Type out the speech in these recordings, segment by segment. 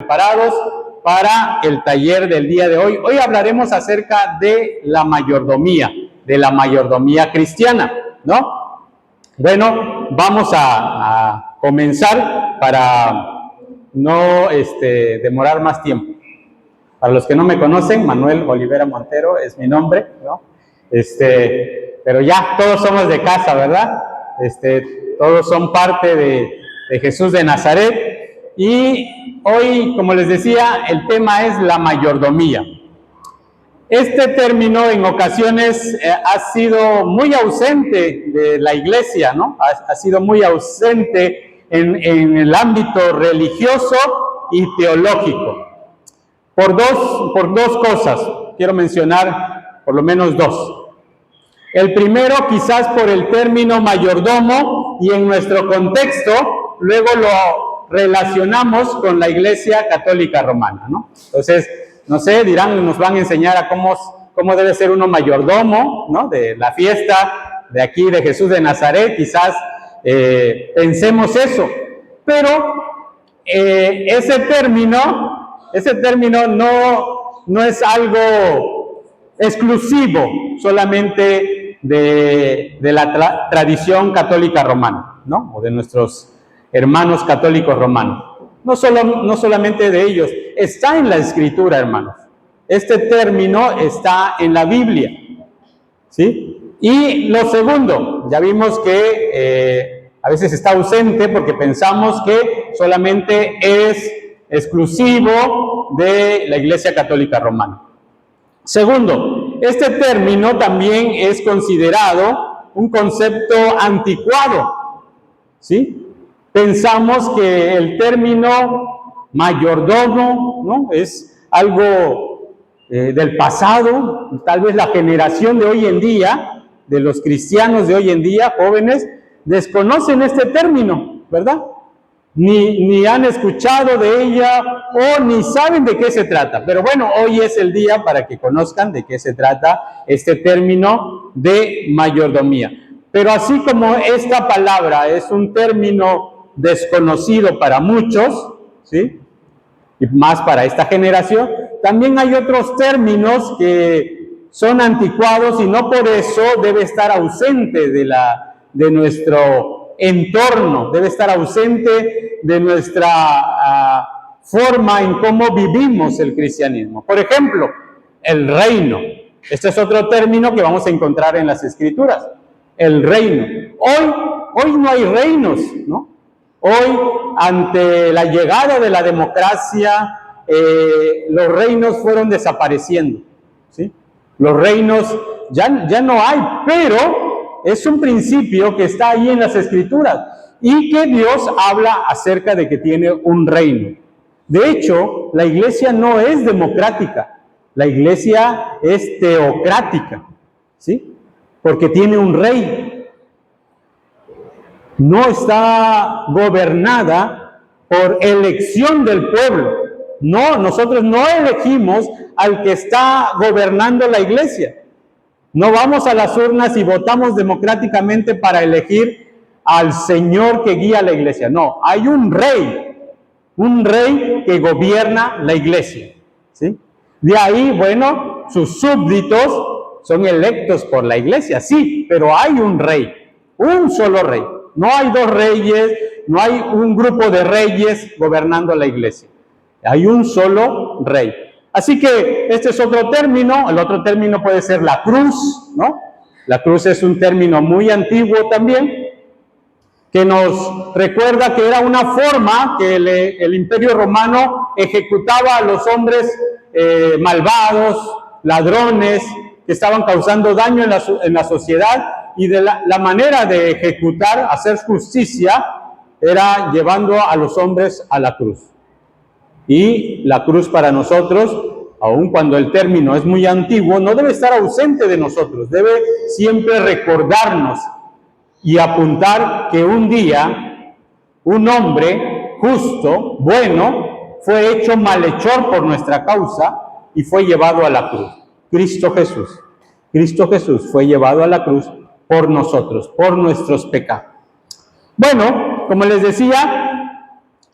preparados para el taller del día de hoy. Hoy hablaremos acerca de la mayordomía cristiana, ¿no? Bueno, vamos a comenzar para no demorar más tiempo. Para los que no me conocen, Manuel Olivera Montero es mi nombre, ¿no? Pero ya todos somos de casa, ¿verdad? Todos son parte de Jesús de Nazaret. Y hoy, como les decía, el tema es la mayordomía. Este término en ocasiones ha sido muy ausente de la iglesia, ¿no? Ha sido muy ausente en el ámbito religioso y teológico. Por dos cosas, quiero mencionar por lo menos dos. El primero, quizás por el término mayordomo, y en nuestro contexto, luego lo relacionamos con la Iglesia Católica Romana, ¿no? Entonces, no sé, dirán, nos van a enseñar a cómo debe ser uno mayordomo, ¿no? De la fiesta de aquí de Jesús de Nazaret, quizás pensemos eso. Pero ese término no es algo exclusivo solamente de la tradición católica romana, ¿no? O de nuestros hermanos católicos romanos. No solamente de ellos, está en la Escritura, hermanos. Este término está en la Biblia, ¿sí? Y lo segundo, ya vimos que a veces está ausente porque pensamos que solamente es exclusivo de la Iglesia Católica Romana. Segundo, este término también es considerado un concepto anticuado, ¿sí? Pensamos que el término mayordomo, ¿no? Es algo del pasado. Tal vez la generación de hoy en día, de los cristianos de hoy en día, jóvenes, desconocen este término, ¿verdad? Ni han escuchado de ella o ni saben de qué se trata. Pero bueno, hoy es el día para que conozcan de qué se trata este término de mayordomía. Pero así como esta palabra es un término desconocido para muchos, ¿sí? Y más para esta generación, también hay otros términos que son anticuados y no por eso debe estar ausente de nuestro entorno, debe estar ausente de nuestra forma en cómo vivimos el cristianismo. Por ejemplo, el reino. Este es otro término que vamos a encontrar en las Escrituras. El reino. Hoy no hay reinos, ¿no? Hoy, ante la llegada de la democracia, los reinos fueron desapareciendo, ¿sí? Los reinos ya no hay, pero es un principio que está ahí en las Escrituras y que Dios habla acerca de que tiene un reino. De hecho, la iglesia no es democrática, la iglesia es teocrática, ¿sí? Porque tiene un rey. No está gobernada por elección del pueblo. No, nosotros no elegimos al que está gobernando la iglesia. No vamos a las urnas y votamos democráticamente para elegir al Señor que guía la iglesia. No, hay un rey que gobierna la iglesia, ¿sí? De ahí, bueno, sus súbditos son electos por la iglesia, sí, pero hay un rey, un solo rey. No hay dos reyes, no hay un grupo de reyes gobernando la iglesia. Hay un solo rey. Así que este es otro término. El otro término puede ser la cruz, ¿no? La cruz es un término muy antiguo también, que nos recuerda que era una forma que el Imperio Romano ejecutaba a los hombres malvados, ladrones, que estaban causando daño en la sociedad. Y de la manera de ejecutar, hacer justicia, era llevando a los hombres a la cruz. Y la cruz para nosotros, aun cuando el término es muy antiguo, no debe estar ausente de nosotros. Debe siempre recordarnos y apuntar que un día un hombre justo, bueno, fue hecho malhechor por nuestra causa y fue llevado a la cruz. Cristo Jesús. Cristo Jesús fue llevado a la cruz por nosotros, por nuestros pecados. Bueno, como les decía,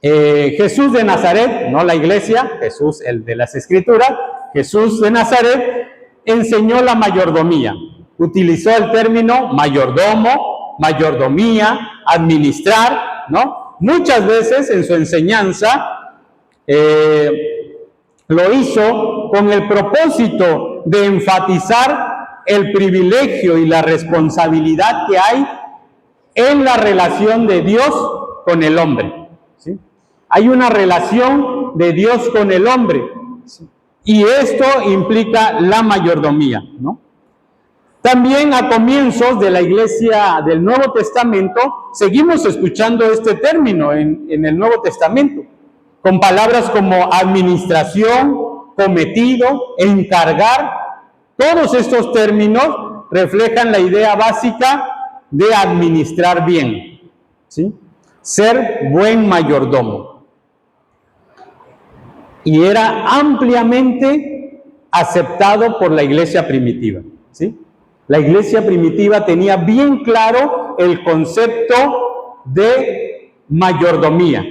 Jesús de Nazaret, no la iglesia, Jesús el de las Escrituras, Jesús de Nazaret enseñó la mayordomía. Utilizó el término mayordomo, mayordomía, administrar, ¿no? Muchas veces en su enseñanza lo hizo con el propósito de enfatizar el privilegio y la responsabilidad que hay en la relación de Dios con el hombre, ¿sí? Hay una relación de Dios con el hombre, ¿sí? Y esto implica la mayordomía, ¿no? También a comienzos de la iglesia del Nuevo Testamento, seguimos escuchando este término en el Nuevo Testamento, con palabras como administración, cometido, encargar. Todos estos términos reflejan la idea básica de administrar bien, ¿sí? Ser buen mayordomo. Y era ampliamente aceptado por la iglesia primitiva, ¿sí? La iglesia primitiva tenía bien claro el concepto de mayordomía,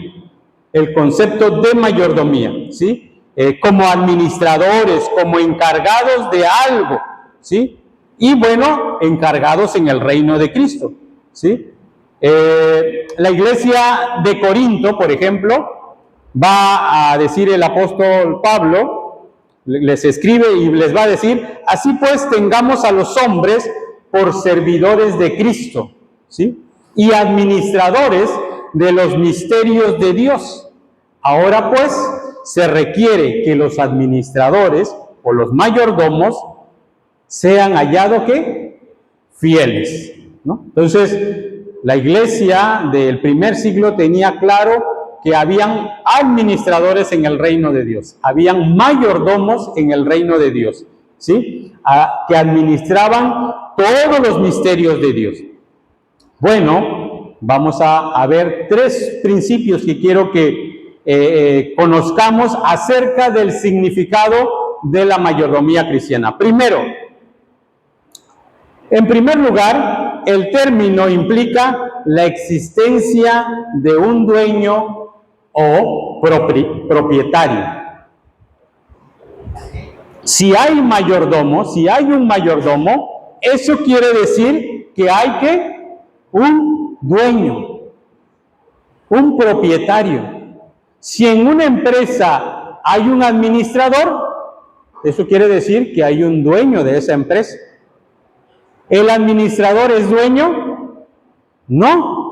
¿sí? Como administradores, como encargados de algo, ¿sí? Y bueno, encargados en el reino de Cristo, ¿sí? La iglesia de Corinto, por ejemplo, va a decir el apóstol Pablo, les escribe y les va a decir: así pues tengamos a los hombres por servidores de Cristo, ¿sí? Y administradores de los misterios de Dios. Ahora pues se requiere que los administradores o los mayordomos sean hallados ¿qué? Fieles, ¿no? Entonces, la iglesia del primer siglo tenía claro que habían administradores en el reino de Dios, habían mayordomos en el reino de Dios, ¿sí? Que administraban todos los misterios de Dios. Bueno, vamos a ver tres principios que quiero que conozcamos acerca del significado de la mayordomía cristiana. Primero, en primer lugar, el término implica la existencia de un dueño o propietario. Si hay mayordomo, si hay un mayordomo, eso quiere decir que hay un dueño, un propietario. Si en una empresa hay un administrador, eso quiere decir que hay un dueño de esa empresa. ¿El administrador es dueño? No.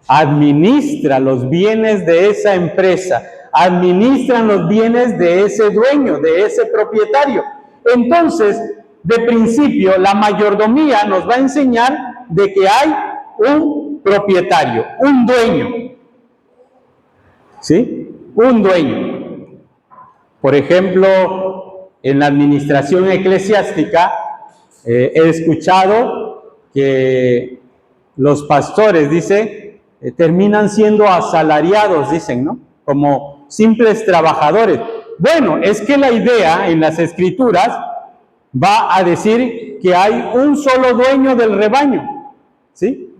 Administra los bienes de esa empresa, administran los bienes de ese dueño, de ese propietario. Entonces, de principio, la mayordomía nos va a enseñar de que hay un propietario, un dueño, ¿sí? Un dueño. Por ejemplo, en la administración eclesiástica, he escuchado que los pastores, dice, terminan siendo asalariados, dicen, ¿no? Como simples trabajadores. Bueno, es que la idea en las Escrituras va a decir que hay un solo dueño del rebaño, ¿sí?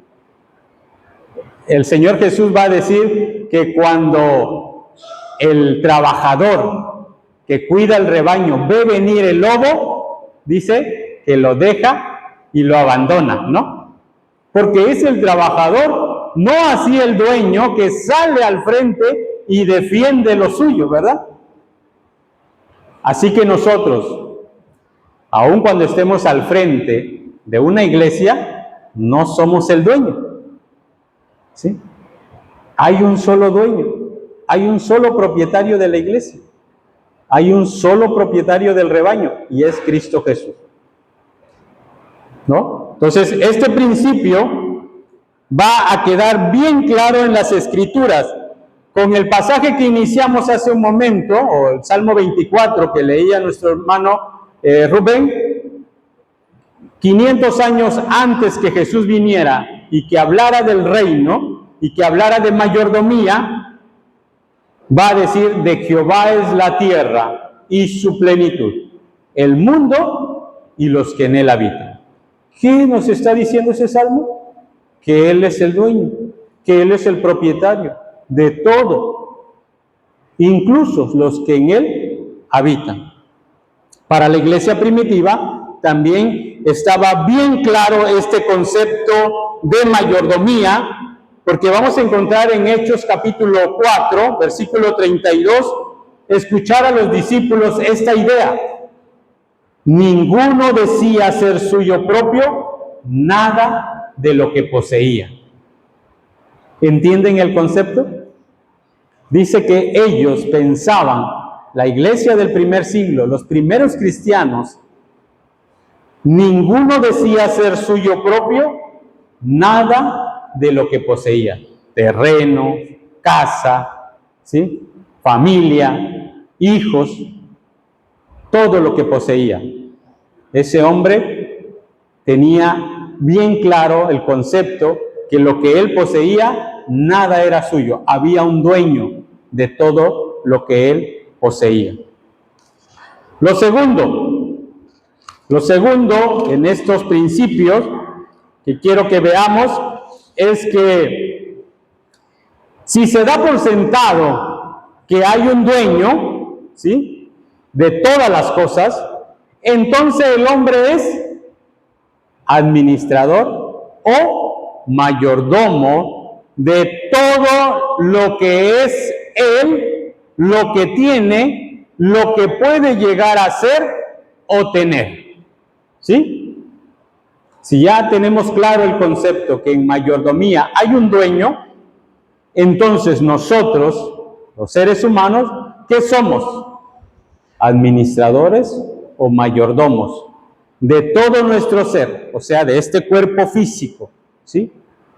El Señor Jesús va a decir que cuando el trabajador que cuida el rebaño ve venir el lobo, dice que lo deja y lo abandona, ¿no? Porque es el trabajador, no así el dueño que sale al frente y defiende lo suyo, ¿verdad? Así que nosotros, aun cuando estemos al frente de una iglesia, no somos el dueño, ¿sí? Hay un solo dueño, hay un solo propietario de la iglesia, hay un solo propietario del rebaño y es Cristo Jesús, ¿no? Entonces, este principio va a quedar bien claro en las Escrituras. Con el pasaje que iniciamos hace un momento, o el Salmo 24 que leía nuestro hermano Rubén, 500 años antes que Jesús viniera y que hablara del reino y que hablara de mayordomía, va a decir: de Jehová es la tierra y su plenitud, el mundo y los que en él habitan. ¿Qué nos está diciendo ese salmo? Que Él es el dueño, que Él es el propietario, de todo, incluso los que en él habitan. Para la iglesia primitiva también estaba bien claro este concepto de mayordomía, porque vamos a encontrar en Hechos capítulo 4, versículo 32, escuchar a los discípulos esta idea. Ninguno decía ser suyo propio nada de lo que poseía. ¿Entienden el concepto? Dice que ellos pensaban, la iglesia del primer siglo, los primeros cristianos, ninguno decía ser suyo propio nada de lo que poseía. Terreno, casa, ¿sí? Familia, hijos, todo lo que poseía. Ese hombre tenía bien claro el concepto que lo que él poseía, nada era suyo. Había un dueño de todo lo que él poseía. Lo segundo en estos principios que quiero que veamos es que si se da por sentado que hay un dueño, ¿sí?, de todas las cosas, entonces el hombre es administrador o mayordomo de todo lo que es él, lo que tiene, lo que puede llegar a ser o tener. ¿Sí? Si ya tenemos claro el concepto que en mayordomía hay un dueño, entonces nosotros, los seres humanos, ¿qué somos? Administradores o mayordomos de todo nuestro ser, o sea, de este cuerpo físico, ¿sí?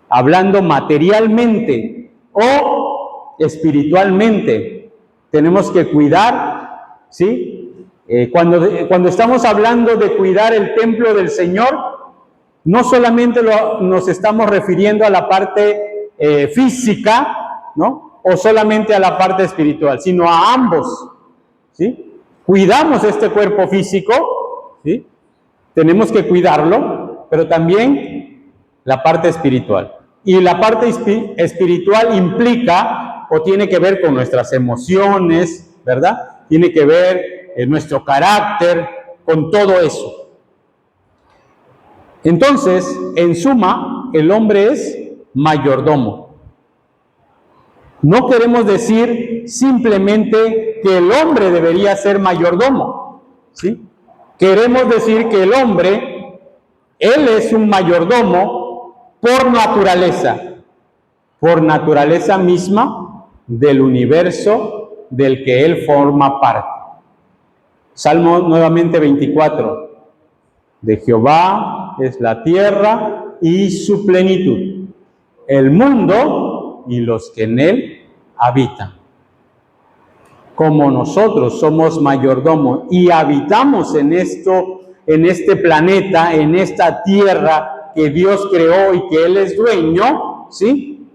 Hablando materialmente o espiritualmente, tenemos que cuidar, ¿sí? Cuando estamos hablando de cuidar el templo del Señor, no solamente nos estamos refiriendo a la parte física, ¿no? O solamente a la parte espiritual, sino a ambos, ¿sí? Cuidamos este cuerpo físico, ¿sí? Tenemos que cuidarlo, pero también la parte espiritual. Y la parte espiritual implica o tiene que ver con nuestras emociones, ¿verdad? Tiene que ver nuestro carácter, con todo eso. Entonces, en suma, el hombre es mayordomo. No queremos decir simplemente que el hombre debería ser mayordomo, ¿sí? Queremos decir que el hombre, él es un mayordomo por naturaleza misma del universo del que él forma parte. Salmo nuevamente 24. De Jehová es la tierra y su plenitud, el mundo y los que en él habitan. Como nosotros somos mayordomos y habitamos en este planeta, en esta tierra que Dios creó y que Él es dueño, ¿sí?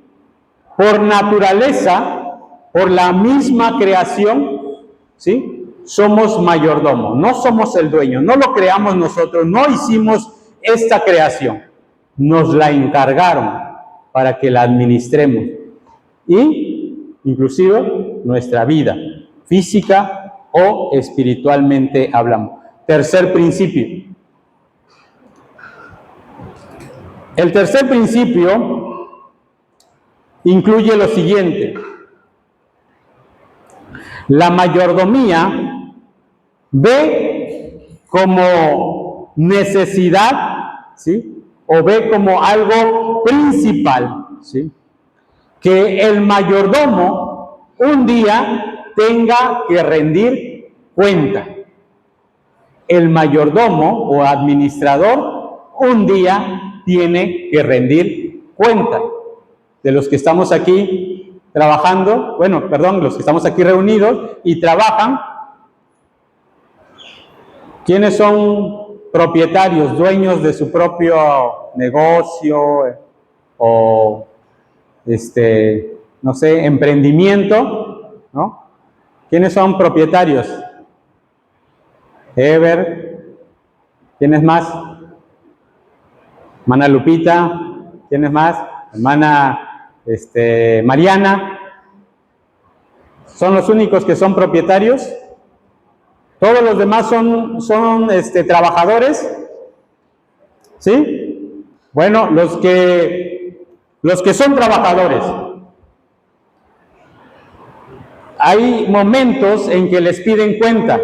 Por naturaleza, por la misma creación, ¿sí? Somos mayordomos, no somos el dueño, no lo creamos nosotros, no hicimos esta creación, nos la encargaron para que la administremos y inclusive nuestra vida física o espiritualmente hablamos. Tercer principio. El tercer principio incluye lo siguiente: la mayordomía ve como necesidad, ¿sí? O ve como algo principal, ¿sí? Que el mayordomo un día tenga que rendir cuenta. El mayordomo o administrador un día tiene que rendir cuenta. De los que estamos aquí trabajando, los que estamos aquí reunidos y trabajan, ¿quiénes son propietarios, dueños de su propio negocio o, no sé, emprendimiento, ¿no? ¿Quiénes son propietarios? Ever, ¿quiénes más? Hermana Lupita, ¿quiénes más? Hermana Mariana, ¿Son los únicos que son propietarios? ¿Todos los demás son trabajadores? ¿Sí? Bueno, los que son trabajadores, hay momentos en que les piden cuenta,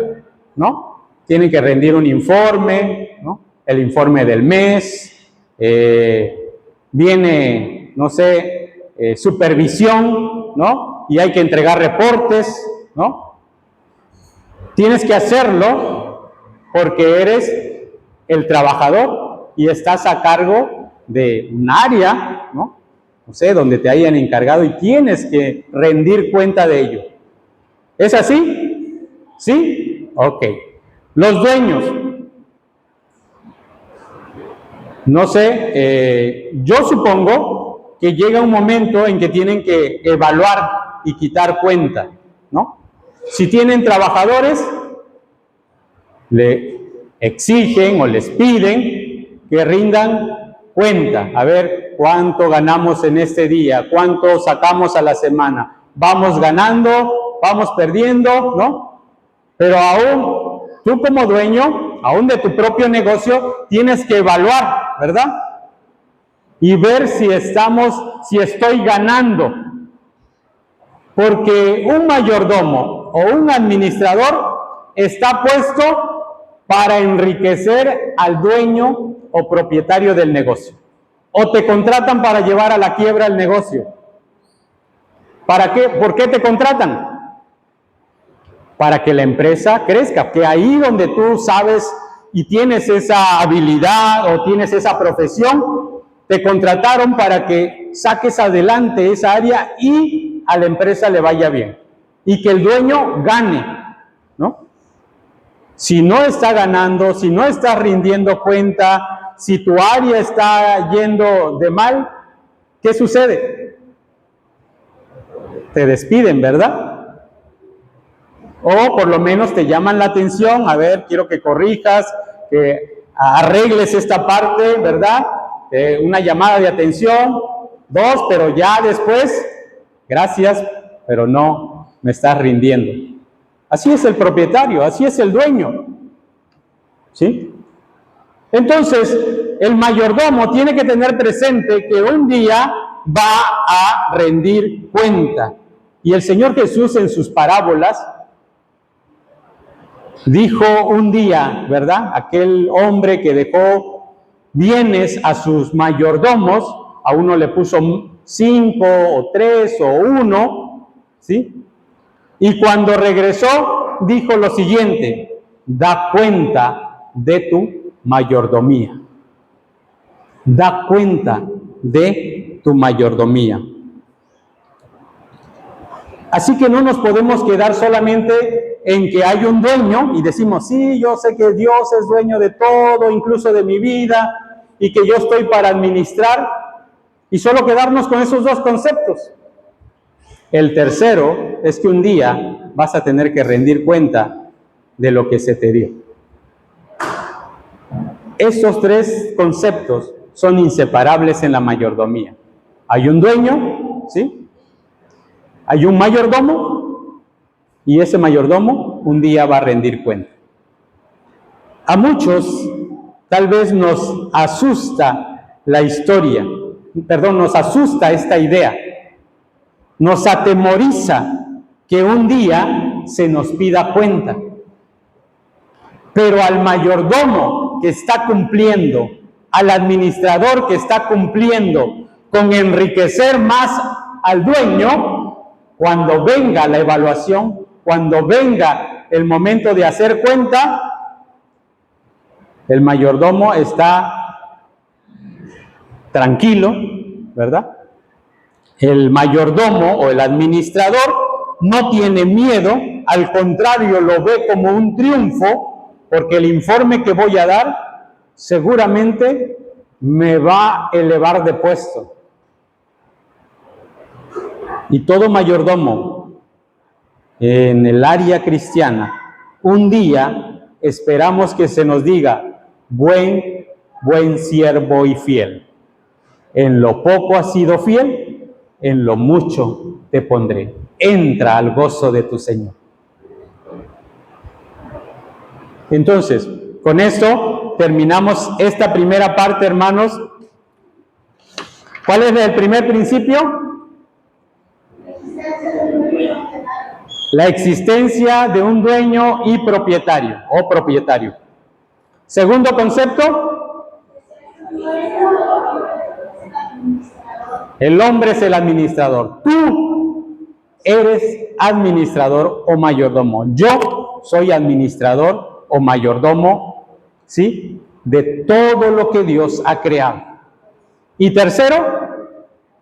¿no? Tienen que rendir un informe, ¿no? El informe del mes, viene, no sé, supervisión, ¿no? Y hay que entregar reportes, ¿no? Tienes que hacerlo porque eres el trabajador y estás a cargo de un área, ¿no? No sé, donde te hayan encargado y tienes que rendir cuenta de ello. ¿Es así? ¿Sí? Ok. Los dueños. No sé, yo supongo que llega un momento en que tienen que evaluar y quitar cuenta, ¿no? Si tienen trabajadores, le exigen o les piden que rindan cuenta. A ver, ¿cuánto ganamos en este día? ¿Cuánto sacamos a la semana? ¿Vamos ganando? ¿Vamos perdiendo? ¿No? Pero aún, tú como dueño, aún de tu propio negocio, tienes que evaluar, ¿verdad? Y ver si estoy ganando. Porque un mayordomo o un administrador está puesto para enriquecer al dueño o propietario del negocio. O te contratan para llevar a la quiebra el negocio. ¿Para qué? ¿Por qué te contratan? Para que la empresa crezca, que ahí donde tú sabes y tienes esa habilidad o tienes esa profesión, te contrataron para que saques adelante esa área y a la empresa le vaya bien y que el dueño gane, ¿no? Si no está ganando, si no está rindiendo cuenta, si tu área está yendo de mal, ¿qué sucede? Te despiden, ¿verdad? O por lo menos te llaman la atención, a ver, quiero que corrijas, que arregles esta parte, ¿verdad? Una llamada de atención, 2, pero ya después, gracias, pero no me estás rindiendo. Así es el propietario, así es el dueño, ¿sí? Entonces, el mayordomo tiene que tener presente que un día va a rendir cuenta. Y el Señor Jesús en sus parábolas dijo un día, ¿verdad? Aquel hombre que dejó bienes a sus mayordomos, a uno le puso 5 o 3 o 1, ¿sí? Y cuando regresó, dijo lo siguiente: da cuenta de tu mayordomía. Da cuenta de tu mayordomía. Así que no nos podemos quedar solamente en que hay un dueño y decimos, sí, yo sé que Dios es dueño de todo, incluso de mi vida, y que yo estoy para administrar, y solo quedarnos con esos 2 conceptos. El tercero es que un día vas a tener que rendir cuenta de lo que se te dio. Esos 3 conceptos son inseparables en la mayordomía. Hay un dueño, ¿sí? Hay un mayordomo y ese mayordomo un día va a rendir cuenta. A muchos tal vez nos asusta la historia, nos asusta esta idea, nos atemoriza que un día se nos pida cuenta. Pero al mayordomo que está cumpliendo, al administrador que está cumpliendo con enriquecer más al dueño, cuando venga la evaluación, cuando venga el momento de hacer cuenta, el mayordomo está tranquilo, ¿verdad? El mayordomo o el administrador no tiene miedo, al contrario, lo ve como un triunfo, porque el informe que voy a dar seguramente me va a elevar de puesto. Y todo mayordomo en el área cristiana, un día esperamos que se nos diga, buen siervo y fiel. En lo poco has sido fiel, en lo mucho te pondré. entra al gozo de tu Señor. Entonces, con esto terminamos esta primera parte, hermanos. ¿Cuál es el primer principio? La existencia de un dueño y propietario o propietario. Segundo concepto, el hombre es el administrador. Tú eres administrador o mayordomo. Yo soy administrador o mayordomo, ¿sí? De todo lo que Dios ha creado. Y tercero,